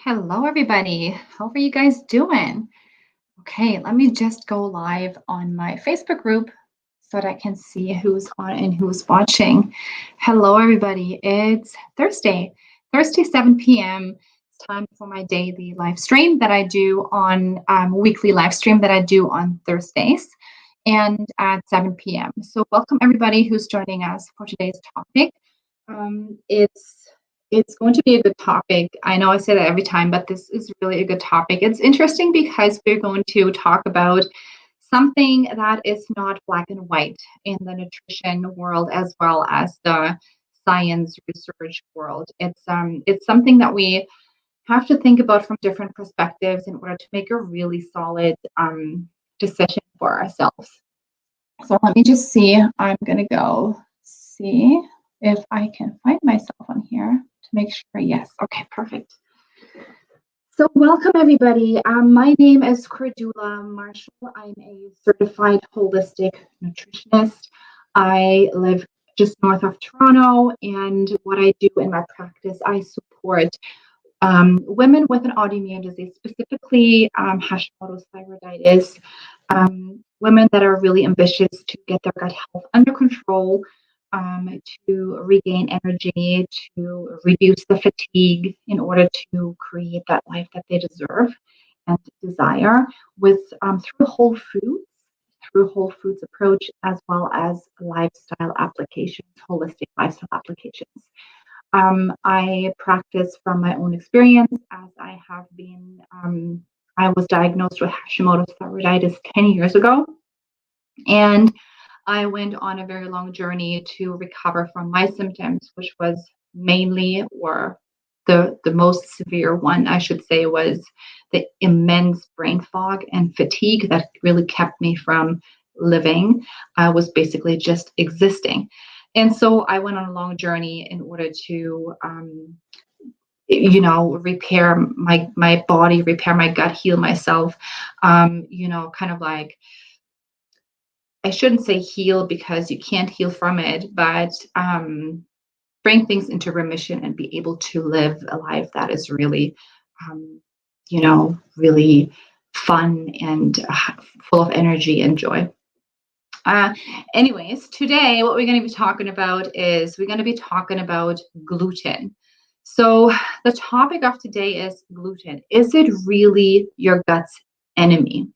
Hello, everybody. How are you guys doing? Okay, let me just go live on my Facebook group so that I can see who's on and who's watching. Hello, everybody. It's Thursday, 7 p.m. It's time for my daily live stream that I do on weekly live stream that I do on Thursdays and at 7 p.m. So, welcome everybody who's joining us for today's topic. Um, it's it's going to be a good topic. I know I say that every time, but this is really a good topic. It's interesting because we're going to talk about something that is not black and white in the nutrition world as well as the science research world. It's something that we have to think about from different perspectives in order to make a really solid decision for ourselves. So let me just see. I'm gonna go see if I can find myself on here to make sure. Yes. Okay, perfect. So welcome everybody. My name is Cordula Marshall. I'm a certified holistic nutritionist. I live just north of Toronto, and what I do in my practice, I support women with an autoimmune disease, specifically Hashimoto's thyroiditis, women that are really ambitious to get their gut health under control, to regain energy, to reduce the fatigue in order to create that life that they deserve and desire with through whole foods approach as well as lifestyle applications, holistic lifestyle applications. I practice from my own experience as I was diagnosed with Hashimoto's thyroiditis 10 years ago. And I went on a very long journey to recover from my symptoms, which was mainly, or the most severe one, I should say, was the immense brain fog and fatigue that really kept me from living. I was basically just existing. And so I went on a long journey in order to, repair my body, repair my gut, heal myself, kind of like, I shouldn't say heal because you can't heal from it, but bring things into remission and be able to live a life that is really, really fun and full of energy and joy. Anyways, today what we're going to be talking about is we're going to be talking about gluten. So the topic of today is gluten. Is it really your gut's enemy?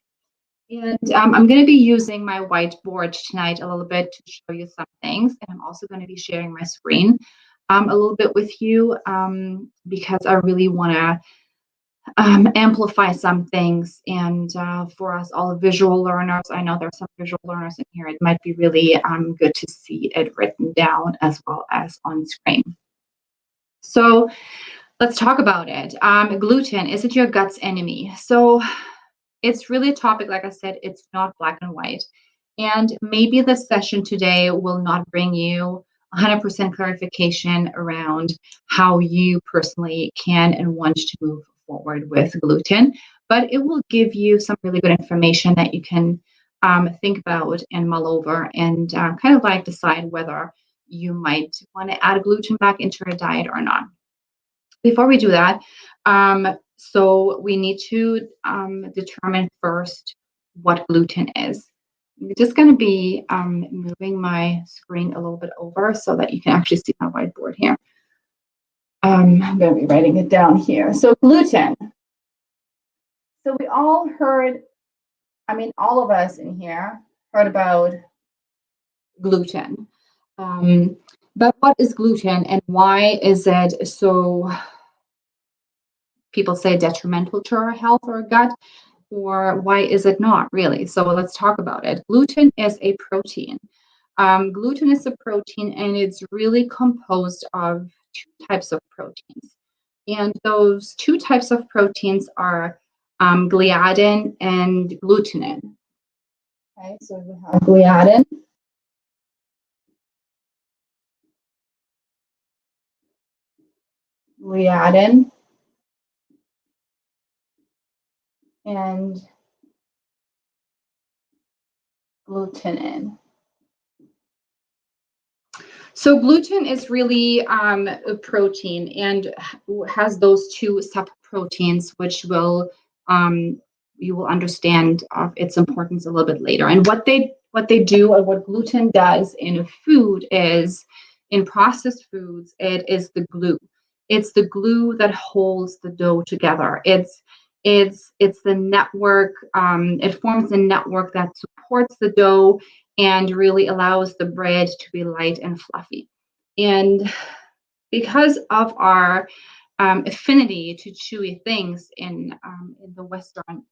And I'm going to be using my whiteboard tonight a little bit to show you some things. And I'm also going to be sharing my screen a little bit with you because I really want to amplify some things. And for us all visual learners, I know there's some visual learners in here. It might be really good to see it written down as well as on screen. So let's talk about it. Gluten, is it your gut's enemy? So it's really a topic, like I said, it's not black and white. And maybe the session today will not bring you 100% clarification around how you personally can and want to move forward with gluten, but it will give you some really good information that you can think about and mull over and kind of like decide whether you might want to add gluten back into your diet or not. Before we do that, so we need to determine first what gluten is. I'm just going to be moving my screen a little bit over so that you can actually see my whiteboard here. I'm going to be writing it down here. So gluten. So we all heard, all of us in here heard about gluten. But what is gluten and why is it so, people say, detrimental to our health or gut? Or why is it not really? So let's talk about it. Gluten is a protein. Gluten is a protein, and it's really composed of two types of proteins. And those two types of proteins are gliadin and glutenin. Okay, so we have gliadin. Gliadin. And glutenin. So gluten is really a protein and has those two separate proteins, which will you will understand of its importance a little bit later. And what they do, or what gluten does in a food, is in processed foods, it is the glue. It's the glue that holds the dough together. It's the network. It forms a network that supports the dough and really allows the bread to be light and fluffy. And because of our affinity to chewy things in the Western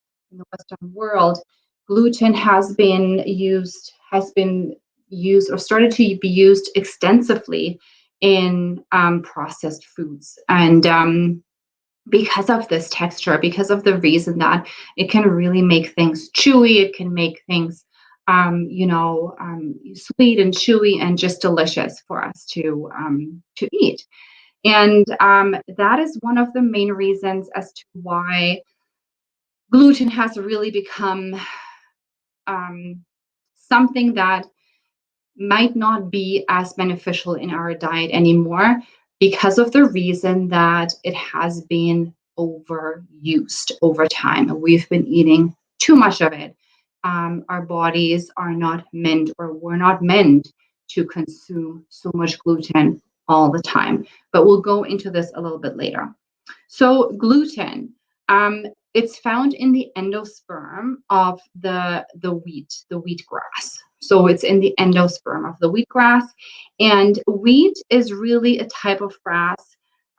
world, gluten has been used or started to be used extensively in processed foods. And because of this texture, because of the reason that it can really make things chewy, it can make things sweet and chewy and just delicious for us to eat. And that is one of the main reasons as to why gluten has really become something that might not be as beneficial in our diet anymore, because of the reason that it has been overused over time. We've been eating too much of it. Our bodies are not meant, or were not meant, to consume so much gluten all the time. But we'll go into this a little bit later. So gluten, it's found in the endosperm of the wheatgrass. So it's in the endosperm of the wheatgrass, and wheat is really a type of grass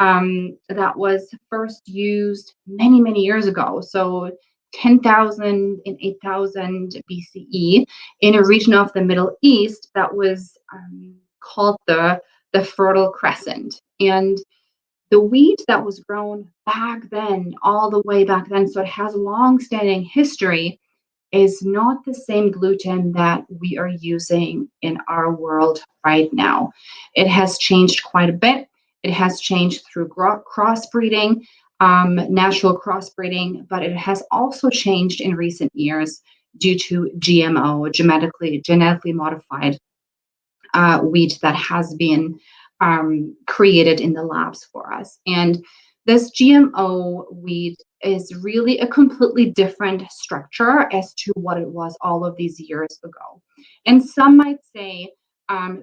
that was first used many, many years ago. So 10,000 and 8,000 BCE in a region of the Middle East that was called the Fertile Crescent. And the wheat that was grown back then, all the way back then, so it has a long-standing history, is not the same gluten that we are using in our world right now. It has changed quite a bit. It has changed through crossbreeding, natural crossbreeding, but it has also changed in recent years due to GMO, genetically modified wheat that has been created in the labs for us. And this GMO wheat is really a completely different structure as to what it was all of these years ago. And some might say,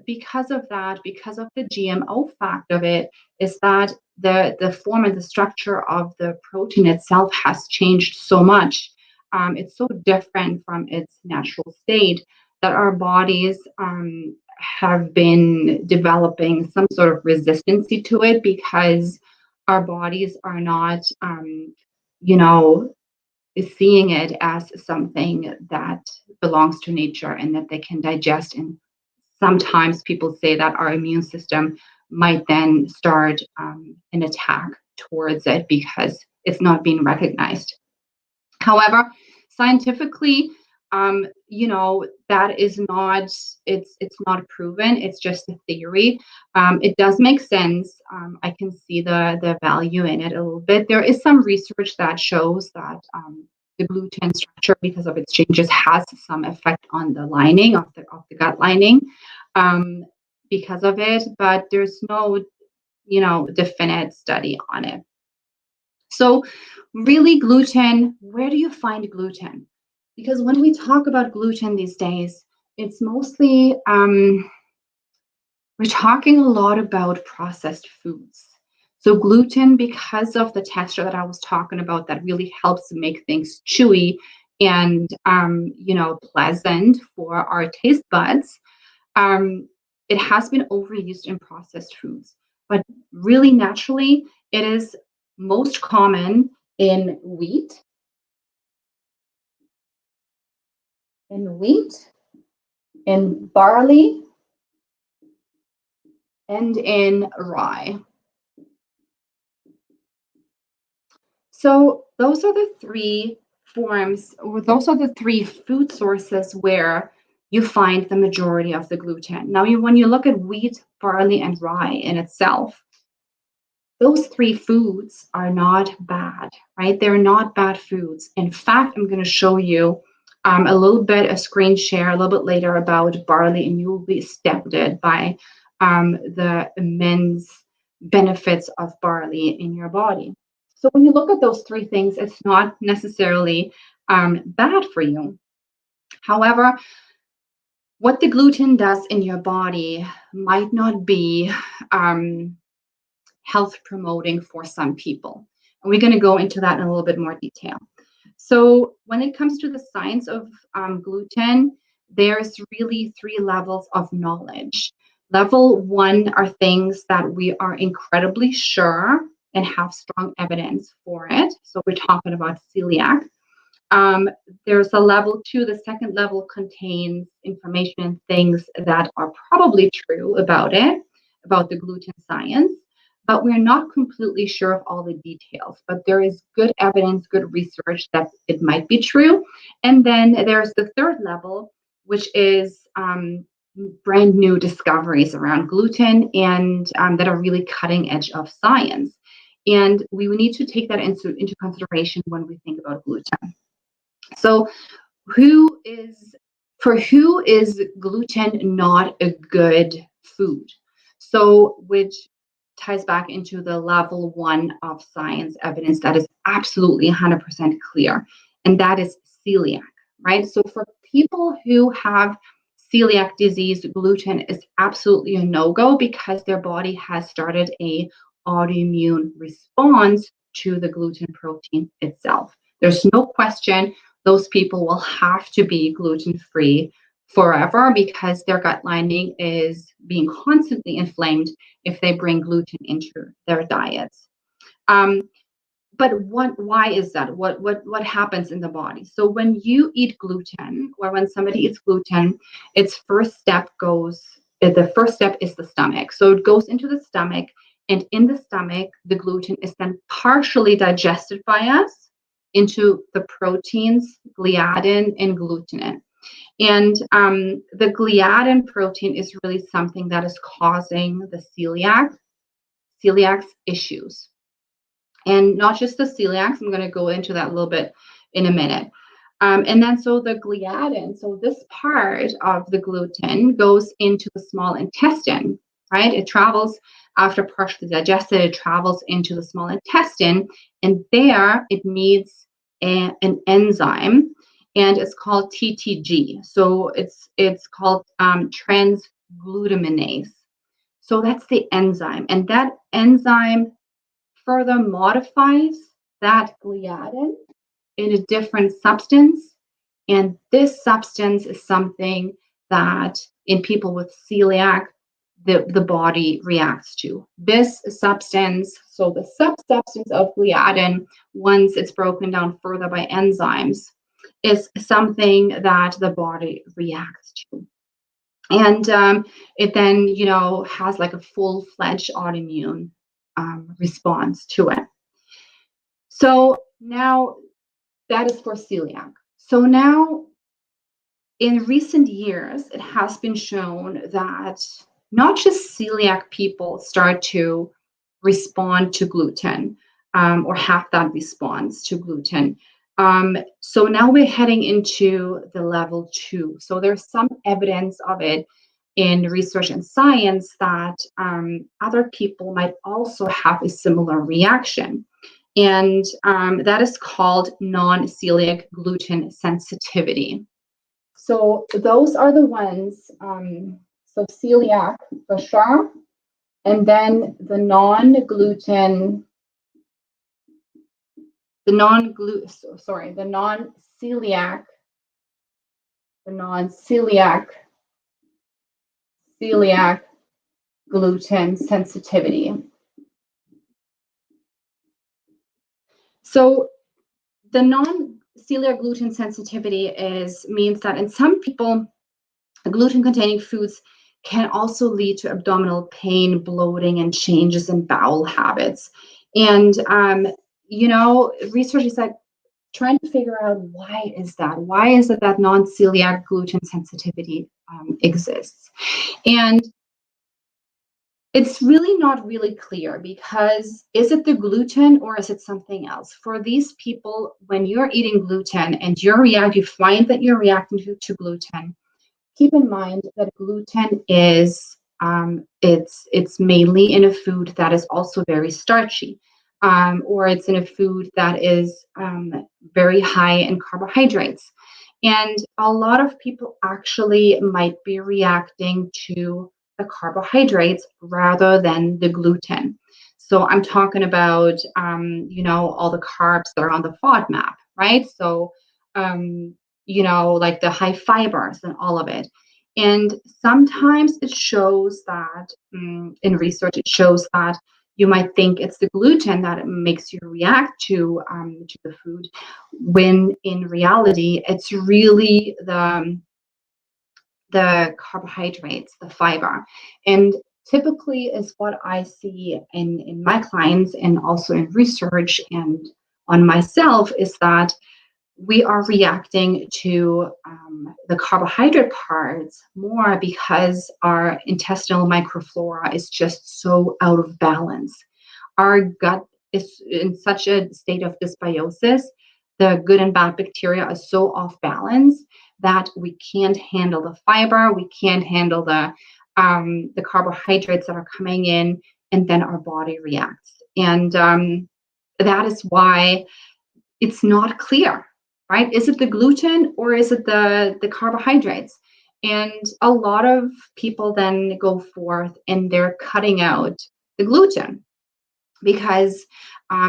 because of that, because of the GMO fact of it, is that the form and the structure of the protein itself has changed so much. It's so different from its natural state that our bodies have been developing some sort of resistance to it, because our bodies are not, you know, seeing it as something that belongs to nature and that they can digest. And sometimes people say that our immune system might then start an attack towards it because it's not being recognized. However, scientifically, that is not, it's not proven. It's just a theory. It does make sense. I can see the value in it a little bit. There is some research that shows that the gluten structure, because of its changes, has some effect on the lining of the gut lining because of it, but there's no definite study on it. So really, gluten, where do you find gluten? Because when we talk about gluten these days, it's mostly, we're talking a lot about processed foods. So gluten, because of the texture that I was talking about, that really helps make things chewy and, pleasant for our taste buds, it has been overused in processed foods. But really, naturally, it is most common in wheat, in barley, and in rye. So those are the three forms, or those are the three food sources where you find the majority of the gluten. Now, when you look at wheat, barley, and rye in itself, those three foods are not bad, right? They're not bad foods. In fact, I'm going to show you a little bit, a screen share a little bit later about barley, and you will be astounded by the immense benefits of barley in your body. So when you look at those three things, it's not necessarily bad for you. However, what the gluten does in your body might not be health promoting for some people. And we're going to go into that in a little bit more detail. So when it comes to the science of gluten, there's really three levels of knowledge. Level one are things that we are incredibly sure and have strong evidence for it. So we're talking about celiac. There's a level two. The second level contains information and things that are probably true about it, about the gluten science, but we're not completely sure of all the details. But there is good evidence, good research that it might be true. And then there's the third level, which is brand new discoveries around gluten and that are really cutting edge of science. And we need to take that into consideration when we think about gluten. So who is who is gluten not a good food? So which ties back into the level one of science evidence that is absolutely 100% clear, and that is celiac, right? So for people who have celiac disease, gluten is absolutely a no-go because their body has started a autoimmune response to the gluten protein itself. There's no question those people will have to be gluten-free forever because their gut lining is being constantly inflamed if they bring gluten into their diets. But why is that? What happens in the body? So when you eat gluten, or when somebody eats gluten, the first step is the stomach. So it goes into the stomach, and in the stomach, the gluten is then partially digested by us into the proteins, gliadin and glutenin. And the gliadin protein is really something that is causing the celiac's issues. And not just the celiacs, I'm going to go into that a little bit in a minute. And then so the gliadin, so this part of the gluten goes into the small intestine, right? It travels after partially digested, it travels into the small intestine, and there it needs an enzyme, and it's called TTG. So it's called transglutaminase. So that's the enzyme, and that enzyme further modifies that gliadin in a different substance. And this substance is something that in people with celiac, the body reacts to. This substance, so the substance of gliadin, once it's broken down further by enzymes, is something that the body reacts to. And it then, has like a full-fledged autoimmune response to it. So now that is for celiac. So now in recent years, it has been shown that not just celiac people start to respond to gluten or have that response to gluten. So now we're heading into the level two. So there's some evidence of it in research and science that other people might also have a similar reaction. And that is called non-celiac gluten sensitivity. So those are the ones, so celiac for sure, and then the non-celiac celiac gluten sensitivity. So the non-celiac gluten sensitivity means that in some people, gluten-containing foods can also lead to abdominal pain, bloating, and changes in bowel habits. And research is like trying to figure out why is that? Why is it that non-celiac gluten sensitivity exists? And it's really not really clear because is it the gluten or is it something else? For these people, when you're eating gluten and you find that you're reacting to gluten, keep in mind that gluten is it's mainly in a food that is also very starchy. or it's in a food that is very high in carbohydrates. And a lot of people actually might be reacting to the carbohydrates rather than the gluten. So I'm talking about, all the carbs that are on the FODMAP, right? So, like the high fibers and all of it. And sometimes it shows that in research, it shows that you might think it's the gluten that makes you react to the food, when in reality, it's really the carbohydrates, the fiber. And typically is what I see in my clients and also in research and on myself is that we are reacting to the carbohydrate parts more because our intestinal microflora is just so out of balance. Our gut is in such a state of dysbiosis. The good and bad bacteria are so off balance that we can't handle the fiber, we can't handle the carbohydrates that are coming in, and then our body reacts. And that is why it's not clear, right? Is it the gluten or is it the carbohydrates? And a lot of people then go forth and they're cutting out the gluten because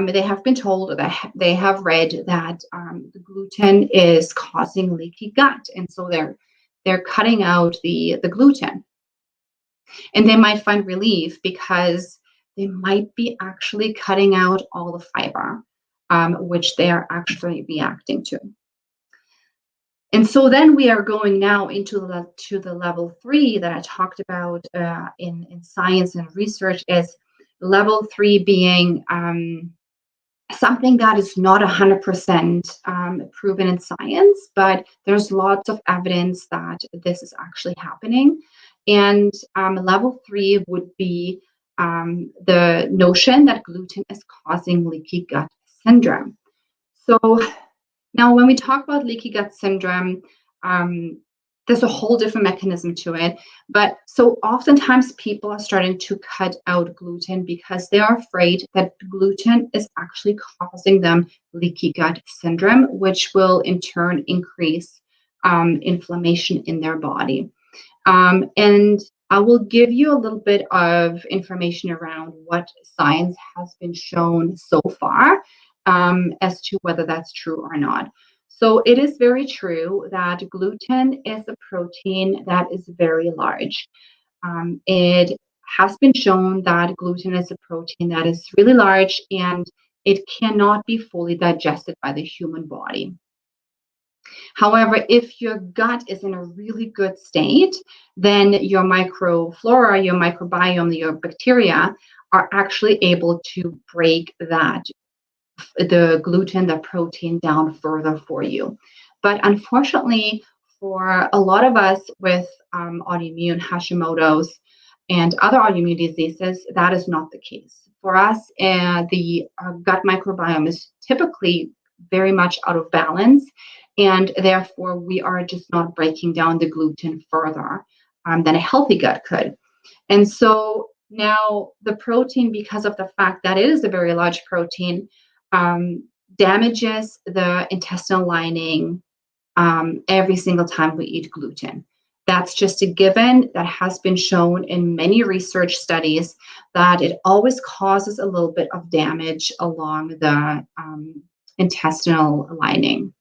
they have been told, or they have read that the gluten is causing leaky gut, and so they're cutting out the gluten, and they might find relief because they might be actually cutting out all the fiber, which they are actually reacting to. And so then we are going now into the level 3 that I talked about in science and research, is level 3 being something that is not 100% proven in science, but there's lots of evidence that this is happening. And level 3 would be the notion that gluten is causing leaky gut syndrome. So now, when we talk about leaky gut syndrome, there's a whole different mechanism to it. But so oftentimes people are starting to cut out gluten because they are afraid that gluten is actually causing them leaky gut syndrome, which will in turn increase inflammation in their body. And I will give you a little bit of information around what science has been shown so far as to whether that's true or not. So it is very true that gluten is a protein that is very large. It has been shown that gluten is a protein that is really large and it cannot be fully digested by the human body. However, if your gut is in a really good state, then your microflora, your microbiome, your bacteria are actually able to break the gluten, the protein down further for you. But unfortunately, for a lot of us with autoimmune Hashimoto's and other autoimmune diseases, that is not the case. For us, our gut microbiome is typically very much out of balance, and therefore we are just not breaking down the gluten further than a healthy gut could. And so now the protein, because of the fact that it is a very large protein, damages the intestinal lining every single time we eat gluten. That's just a given that has been shown in many research studies that it always causes a little bit of damage along the intestinal lining.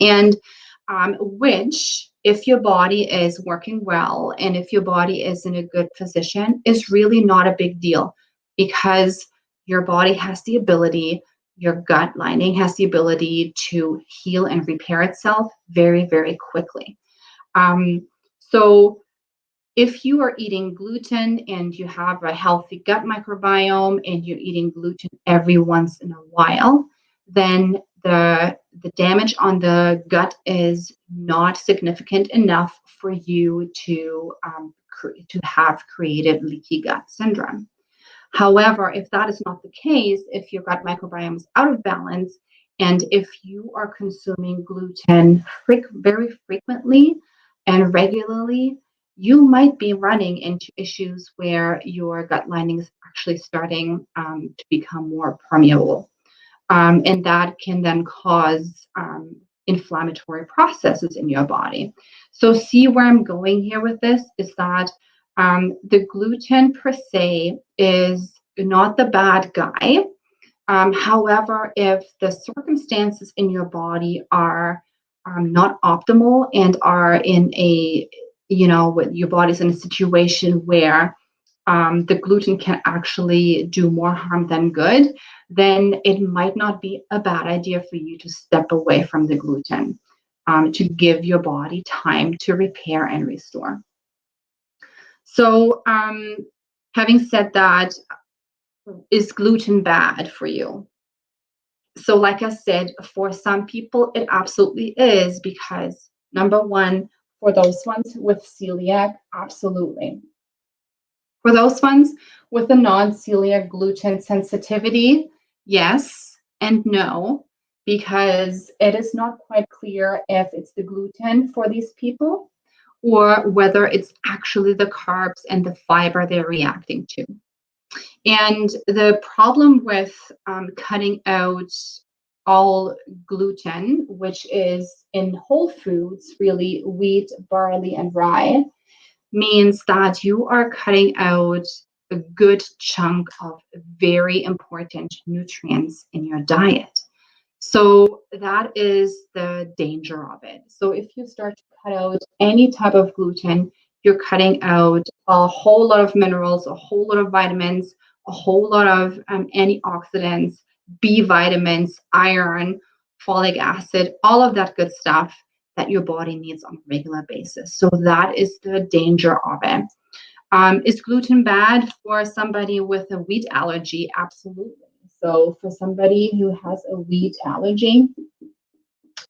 And which, if your body is working well and if your body is in a good position, is really not a big deal, because your body has the ability, your gut lining has the ability to heal and repair itself very, very quickly. So if you are eating gluten and you have a healthy gut microbiome and you're eating gluten every once in a while, then the damage on the gut is not significant enough for you to have created leaky gut syndrome. However, if that is not the case, if your gut microbiome is out of balance, and if you are consuming gluten very frequently and regularly, you might be running into issues where your gut lining is actually starting to become more permeable. And that can then cause inflammatory processes in your body. So, see where I'm going here with this is that the gluten per se is not the bad guy. However, if the circumstances in your body are not optimal and are in a, with your body's in a situation where the gluten can actually do more harm than good, then it might not be a bad idea for you to step away from the gluten to give your body time to repair and restore. So, having said that, is gluten bad for you? So, like I said, for some people, it absolutely is because number one, for those ones with celiac, absolutely. For those ones with a non-celiac gluten sensitivity, yes and no, because it is not quite clear if it's the gluten for these people or whether it's actually the carbs and the fiber they're reacting to. And the problem with cutting out all gluten, which is in whole foods, really wheat, barley, and rye, means that you are cutting out a good chunk of very important nutrients in your diet. So that is the danger of it. So if you start to cut out any type of gluten, you're cutting out a whole lot of minerals, a whole lot of vitamins, a whole lot of antioxidants, B vitamins, iron, folic acid, all of that good stuff that your body needs on a regular basis. So that is the danger of it. Is gluten bad for somebody with a wheat allergy? Absolutely. So for somebody who has a wheat allergy,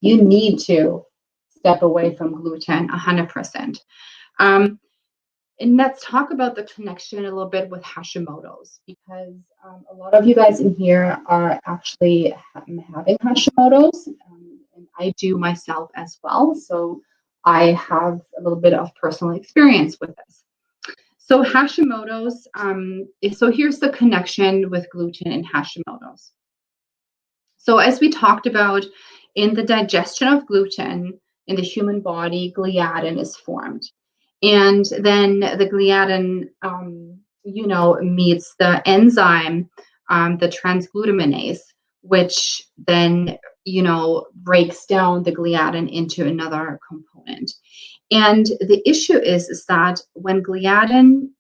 you need to step away from gluten 100%. And let's talk about the connection a little bit with Hashimoto's, because a lot of you guys in here are actually having Hashimoto's, and I do myself as well. So I have a little bit of personal experience with this. So Hashimoto's, so here's the connection with gluten and Hashimoto's. So as we talked about in the digestion of gluten in the human body, gliadin is formed. And then the gliadin, meets the enzyme, the transglutaminase, which then, breaks down the gliadin into another component. And the issue is that when gliadin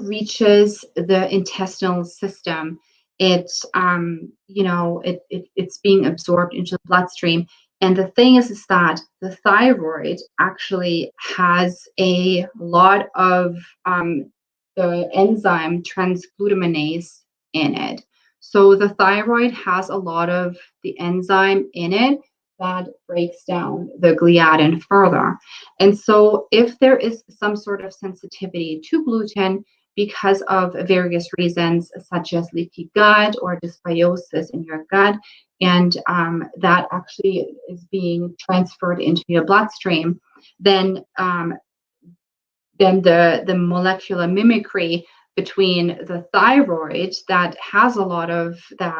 reaches the intestinal system, it's it's being absorbed into the bloodstream. And the thing is that the thyroid actually has a lot of the enzyme transglutaminase in it. So the thyroid has a lot of the enzyme in it that breaks down the gliadin further. And so if there is some sort of sensitivity to gluten because of various reasons, such as leaky gut or dysbiosis in your gut, and that actually is being transferred into your bloodstream, then the molecular mimicry between the thyroid that has a lot of the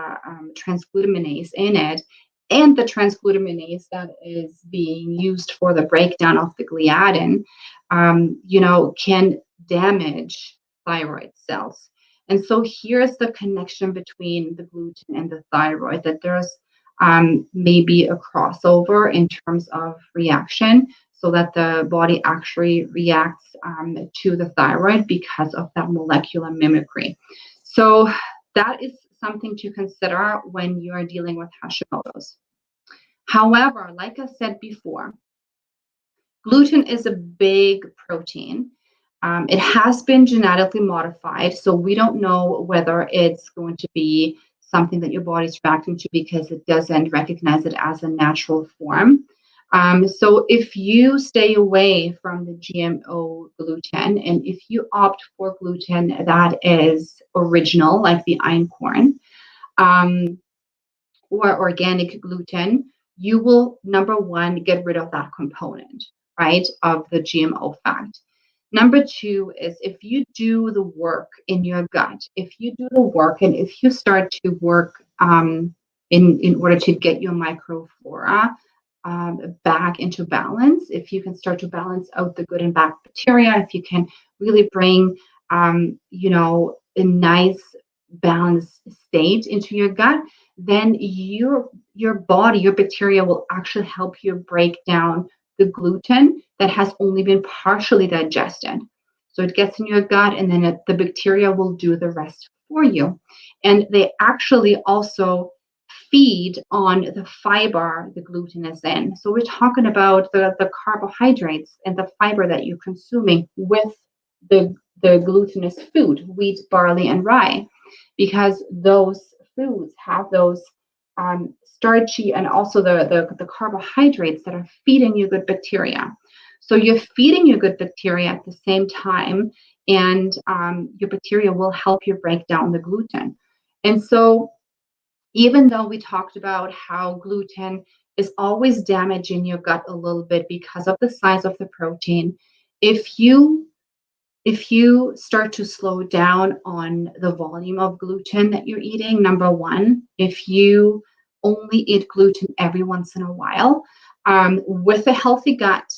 transglutaminase in it and the transglutaminase that is being used for the breakdown of the gliadin, can damage thyroid cells. And so here's the connection between the gluten and the thyroid, that there's maybe a crossover in terms of reaction, so that the body actually reacts to the thyroid because of that molecular mimicry. So that is something to consider when you are dealing with Hashimoto's. However, like I said before, gluten is a big protein. It has been genetically modified, so we don't know whether it's going to be something that your body's reacting to because it doesn't recognize it as a natural form. So if you stay away from the GMO gluten, and if you opt for gluten that is original, like the einkorn, or organic gluten, you will, number one, get rid of that component, right, of the GMO fat. Number two is if you do the work in your gut, if you do the work and if you start to work in order to get your microflora back into balance, if you can start to balance out the good and bad bacteria, if you can really bring, a nice balanced state into your gut, then your body, your bacteria will actually help you break down the gluten that has only been partially digested. So it gets in your gut, and then the bacteria will do the rest for you. And they actually also feed on the fiber the gluten is in. So we're talking about the carbohydrates and the fiber that you're consuming with the glutinous food, wheat, barley, and rye, because those foods have those starchy and also the carbohydrates that are feeding you good bacteria. So you're feeding your good bacteria at the same time, and your bacteria will help you break down the gluten. And so even though we talked about how gluten is always damaging your gut a little bit because of the size of the protein, if you start to slow down on the volume of gluten that you're eating, number one, if you only eat gluten every once in a while, with a healthy gut,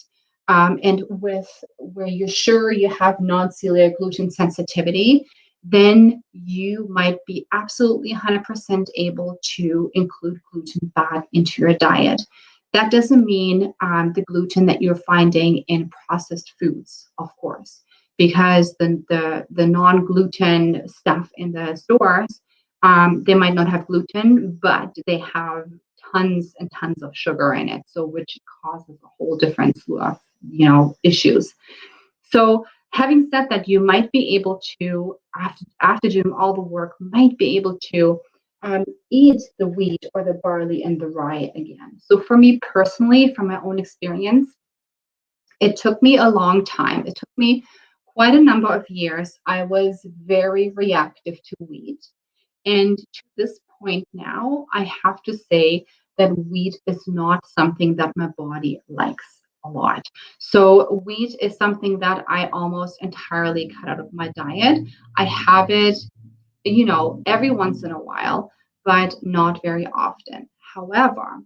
and with where you're sure you have non-celiac gluten sensitivity, then you might be absolutely 100% able to include gluten back into your diet. That doesn't mean the gluten that you're finding in processed foods, of course, because the non-gluten stuff in the stores, they might not have gluten, but they have tons and tons of sugar in it, so which causes a whole different slew of issues. So having said that, you might be able to, after doing all the work, might be able to eat the wheat or the barley and the rye again. So for me personally, from my own experience, it took me a long time. It took me quite a number of years. I was very reactive to wheat. And to this point now, I have to say that wheat is not something that my body likes a lot. So wheat is something that I almost entirely cut out of my diet. I have it, every once in a while, but not very often. However,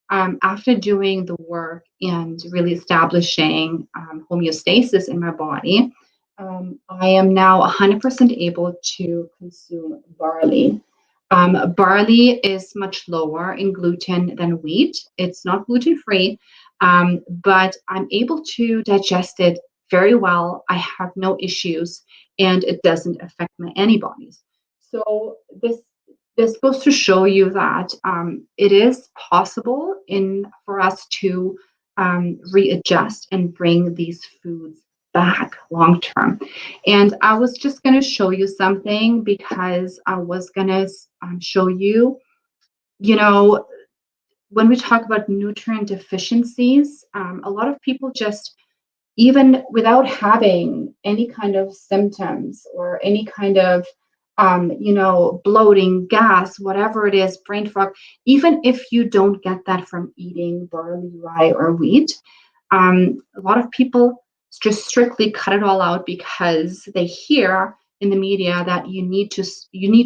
after doing the work and really establishing homeostasis in my body, I am now 100% able to consume barley. Barley is much lower in gluten than wheat. It's not gluten free, but I'm able to digest it very well. I have no issues, and it doesn't affect my antibodies. So this goes to show you that it is possible for us to readjust and bring these foods back long term. And I was just going to show you something because I was going to show you, when we talk about nutrient deficiencies, a lot of people just, even without having any kind of symptoms or any kind of bloating, gas, whatever it is, brain fog, even if you don't get that from eating barley, rye, or wheat, a lot of people just strictly cut it all out because they hear in the media that you need to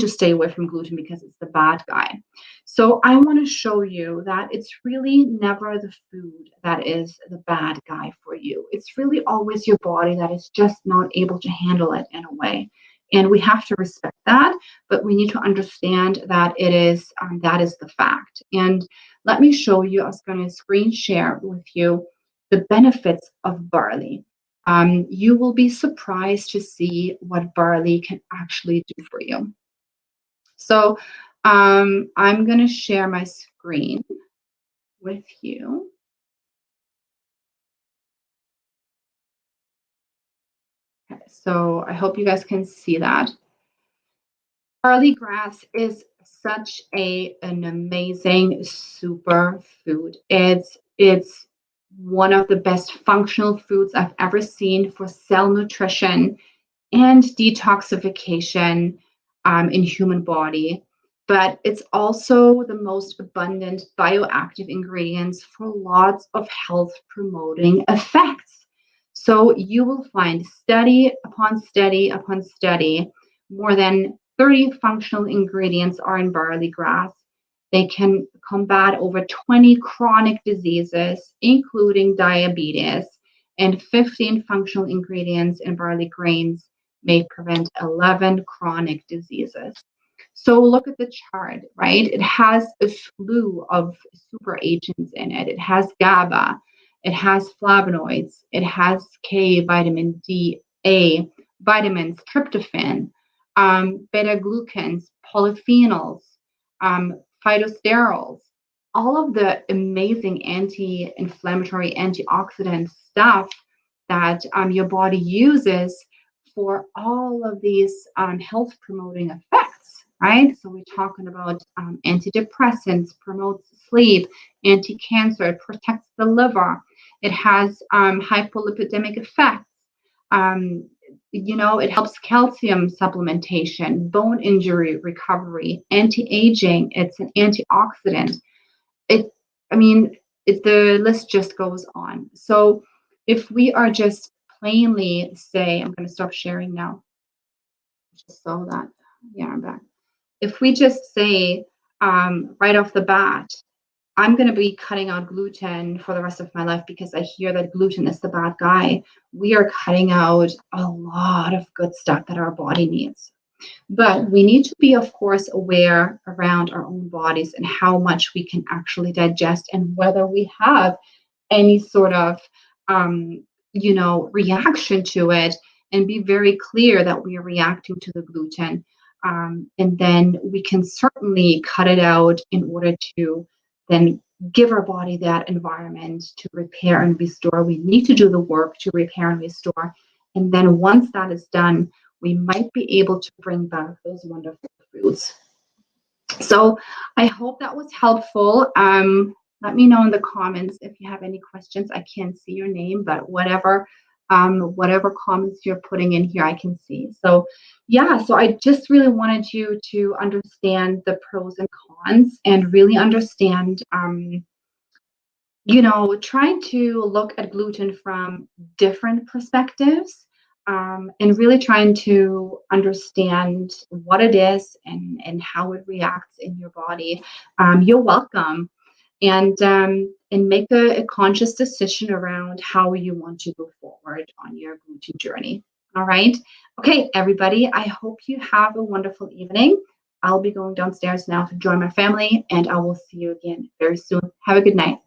stay away from gluten because it's the bad guy. So I want to show you that it's really never the food that is the bad guy for you. It's really always your body that is just not able to handle it in a way. And we have to respect that, but we need to understand that that is the fact. And let me show you. I was going to screen share with you the benefits of barley. You will be surprised to see what barley can actually do for you. So I'm going to share my screen with you. Okay, so I hope you guys can see that. Barley grass is such an amazing super food. It's one of the best functional foods I've ever seen for cell nutrition and detoxification in human body. but it's also the most abundant bioactive ingredients for lots of health promoting effects. So you will find study upon study upon study, more than 30 functional ingredients are in barley grass. They can combat over 20 chronic diseases, including diabetes, and 15 functional ingredients in barley grains may prevent 11 chronic diseases. So look at the chart, right? It has a slew of super agents in it. It has GABA, it has flavonoids, it has K, vitamin D, A, vitamins, tryptophan, beta glucans, polyphenols, phytosterols, all of the amazing anti-inflammatory, antioxidant stuff that your body uses for all of these health promoting effects, right? So we're talking about antidepressants, promotes sleep, anti-cancer, it protects the liver, it has hypolipidemic effects. It helps calcium supplementation, bone injury recovery, anti-aging. It's an antioxidant. It, I mean, the list just goes on. So if we are just plainly say, I'm going to stop sharing now, just so that, yeah, I'm back. If we just say right off the bat, I'm going to be cutting out gluten for the rest of my life because I hear that gluten is the bad guy. We are cutting out a lot of good stuff that our body needs. But we need to be, of course, aware around our own bodies and how much we can actually digest and whether we have any sort of, reaction to it, and be very clear that we are reacting to the gluten. And then we can certainly cut it out in order to then give our body that environment to repair and restore. We need to do the work to repair and restore. And then once that is done, we might be able to bring back those wonderful foods. So I hope that was helpful. Let me know in the comments if you have any questions. I can't see your name, but whatever comments you're putting in here, I can see. So yeah, so I just really wanted you to understand the pros and cons and really understand, trying to look at gluten from different perspectives, and really trying to understand what it is and how it reacts in your body. You're welcome. And make a conscious decision around how you want to go forward on your gluten journey. All right. Okay, everybody, I hope you have a wonderful evening. I'll be going downstairs now to join my family, and I will see you again very soon. Have a good night.